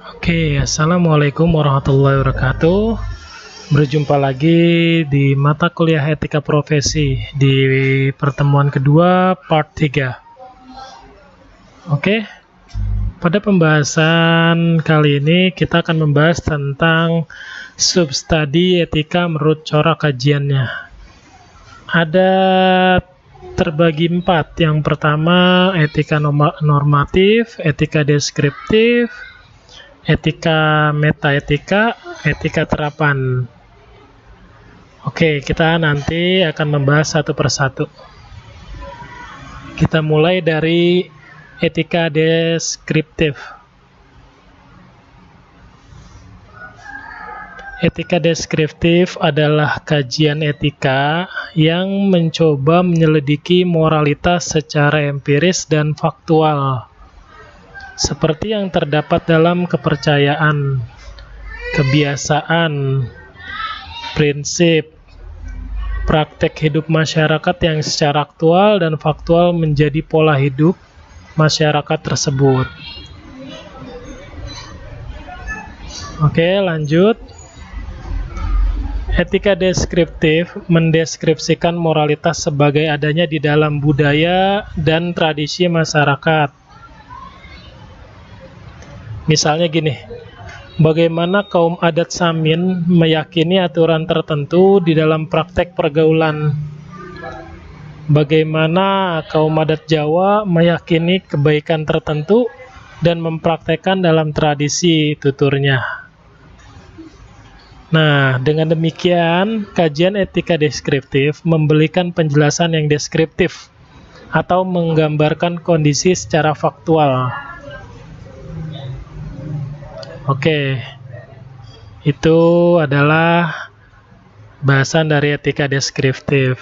Oke, assalamualaikum warahmatullahi wabarakatuh. Berjumpa lagi di mata kuliah etika profesi di pertemuan kedua part 3. Oke, pada pembahasan kali ini kita akan membahas tentang substudi etika menurut corak kajiannya. Ada terbagi 4. Yang pertama etika normatif, etika deskriptif, etika metaetika, etika terapan. Oke, kita nanti akan membahas satu persatu. Kita mulai dari etika deskriptif. Etika deskriptif adalah kajian etika yang mencoba menyelidiki moralitas secara empiris dan faktual, seperti yang terdapat dalam kepercayaan, kebiasaan, prinsip, praktek hidup masyarakat yang secara aktual dan faktual menjadi pola hidup masyarakat tersebut. Oke, lanjut. Etika deskriptif mendeskripsikan moralitas sebagai adanya di dalam budaya dan tradisi masyarakat. Misalnya gini, bagaimana kaum adat Samin meyakini aturan tertentu di dalam praktek pergaulan. Bagaimana kaum adat Jawa meyakini kebaikan tertentu dan mempraktekkan dalam tradisi tuturnya. Nah, dengan demikian, kajian etika deskriptif memberikan penjelasan yang deskriptif atau menggambarkan kondisi secara faktual. Oke, itu adalah bahasan dari etika deskriptif.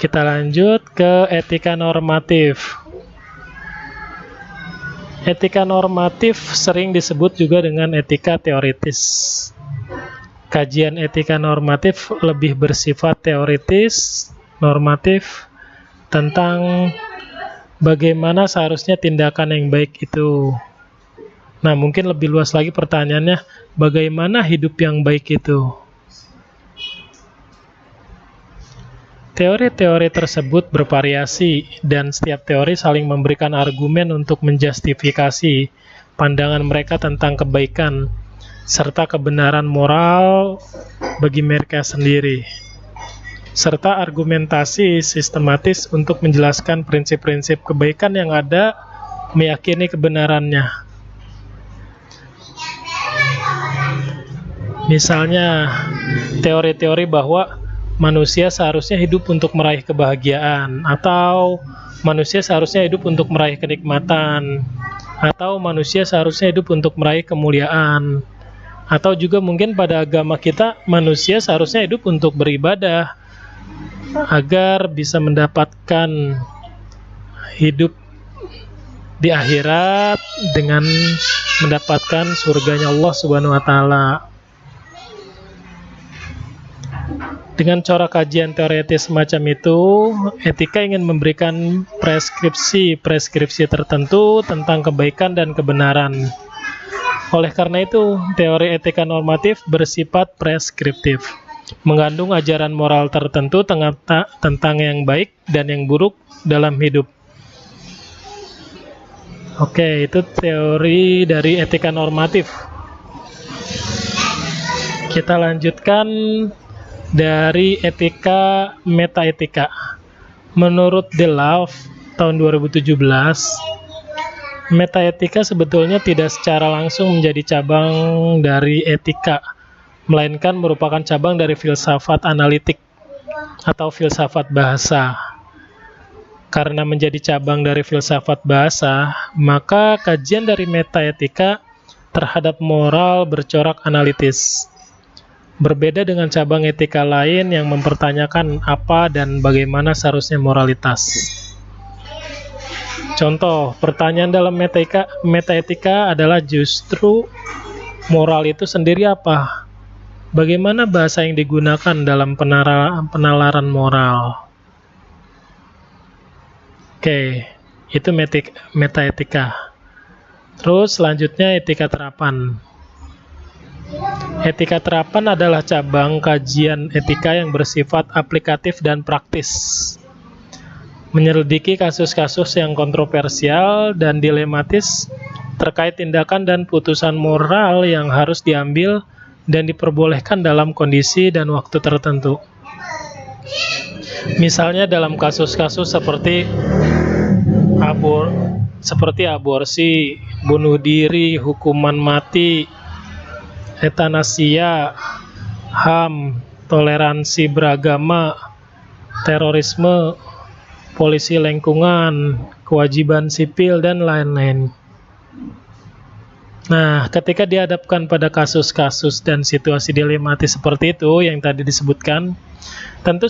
Kita lanjut ke etika normatif. Etika normatif sering disebut juga dengan etika teoritis. Kajian etika normatif lebih bersifat teoritis, normatif, tentang bagaimana seharusnya tindakan yang baik itu. Nah, mungkin lebih luas lagi pertanyaannya, bagaimana hidup yang baik itu? Teori-teori tersebut bervariasi, dan setiap teori saling memberikan argumen untuk menjustifikasi pandangan mereka tentang kebaikan, serta kebenaran moral bagi mereka sendiri, serta argumentasi sistematis untuk menjelaskan prinsip-prinsip kebaikan yang ada, meyakini kebenarannya. Misalnya, teori-teori bahwa manusia seharusnya hidup untuk meraih kebahagiaan, atau manusia seharusnya hidup untuk meraih kenikmatan, atau manusia seharusnya hidup untuk meraih kemuliaan, atau juga mungkin pada agama kita, manusia seharusnya hidup untuk beribadah agar bisa mendapatkan hidup di akhirat dengan mendapatkan surganya Allah Subhanahu wa taala. Dengan corak kajian teoritis semacam itu, etika ingin memberikan preskripsi tertentu tentang kebaikan dan kebenaran. Oleh karena itu, teori etika normatif bersifat preskriptif, mengandung ajaran moral tertentu tentang yang baik dan yang buruk dalam hidup. Oke, itu teori dari etika normatif. Kita lanjutkan dari etika metaetika. Menurut Deleuze tahun 2017, metaetika sebetulnya tidak secara langsung menjadi cabang dari etika, melainkan merupakan cabang dari filsafat analitik atau filsafat bahasa. Karena menjadi cabang dari filsafat bahasa, maka kajian dari metaetika terhadap moral bercorak analitis. Berbeda dengan cabang etika lain yang mempertanyakan apa dan bagaimana seharusnya moralitas. Contoh, pertanyaan dalam metaetika adalah justru moral itu sendiri apa? Bagaimana bahasa yang digunakan dalam penalaran moral? Oke, itu metaetika. Terus selanjutnya etika terapan. Etika terapan adalah cabang kajian etika yang bersifat aplikatif dan praktis, menyelidiki kasus-kasus yang kontroversial dan dilematis terkait tindakan dan putusan moral yang harus diambil dan diperbolehkan dalam kondisi dan waktu tertentu. Misalnya dalam kasus-kasus seperti aborsi, bunuh diri, hukuman mati, etanasia, HAM, toleransi beragama, terorisme, polisi lingkungan, kewajiban sipil, dan lain-lain. Nah, ketika dihadapkan pada kasus-kasus dan situasi dilematis seperti itu yang tadi disebutkan, tentu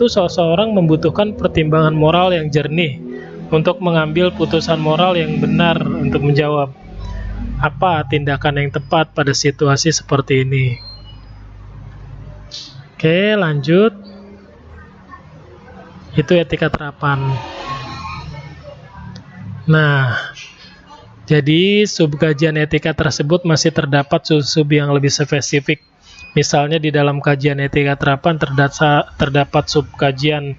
seseorang membutuhkan pertimbangan moral yang jernih untuk mengambil putusan moral yang benar untuk menjawab apa tindakan yang tepat pada situasi seperti ini. Oke, lanjut. Itu etika terapan. Nah, jadi subkajian etika tersebut masih terdapat sub-sub yang lebih spesifik. Misalnya di dalam kajian etika terapan terdapat subkajian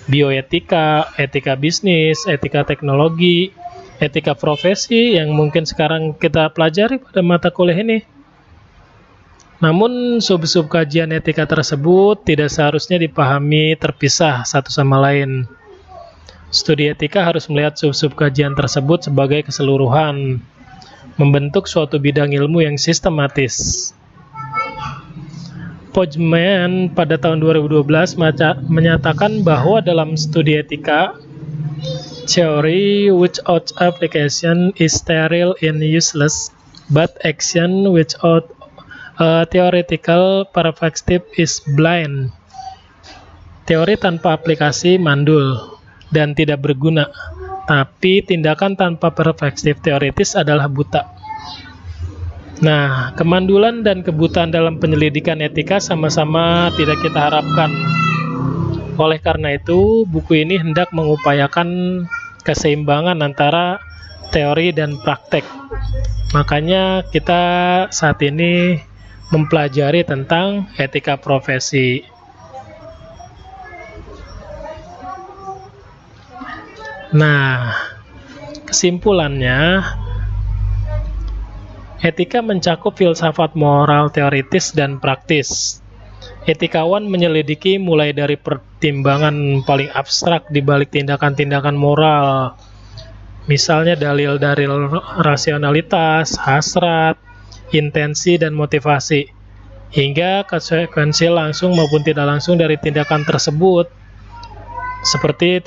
bioetika, etika bisnis, etika teknologi, etika profesi yang mungkin sekarang kita pelajari pada mata kuliah ini. Namun sub-sub kajian etika tersebut tidak seharusnya dipahami terpisah satu sama lain. Studi etika harus melihat sub-sub kajian tersebut sebagai keseluruhan, membentuk suatu bidang ilmu yang sistematis. Pojman pada tahun 2012 menyatakan bahwa dalam studi etika, theory without application is sterile and useless, but action without a theoretical perspective is blind. Teori tanpa aplikasi mandul dan tidak berguna, tapi tindakan tanpa perspektif teoritis adalah buta. Nah, kemandulan dan kebutaan dalam penyelidikan etika sama-sama tidak kita harapkan. Oleh karena itu, buku ini hendak mengupayakan keseimbangan antara teori dan praktek. Makanya kita saat ini mempelajari tentang etika profesi. Nah, kesimpulannya, etika mencakup filsafat moral teoritis dan praktis. Etikawan menyelidiki mulai dari pertimbangan paling abstrak di balik tindakan-tindakan moral, misalnya dalil-dalil rasionalitas, hasrat, intensi, dan motivasi, hingga konsekuensi langsung maupun tidak langsung dari tindakan tersebut, seperti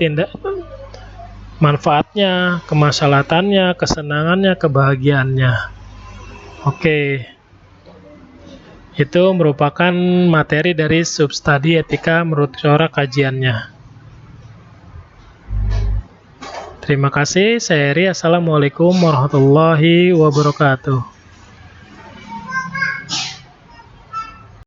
manfaatnya, kemaslahatannya, kesenangannya, kebahagiaannya. Oke, itu merupakan materi dari substudi etika menurut cara kajiannya. Terima kasih, saya Eri. Assalamualaikum warahmatullahi wabarakatuh.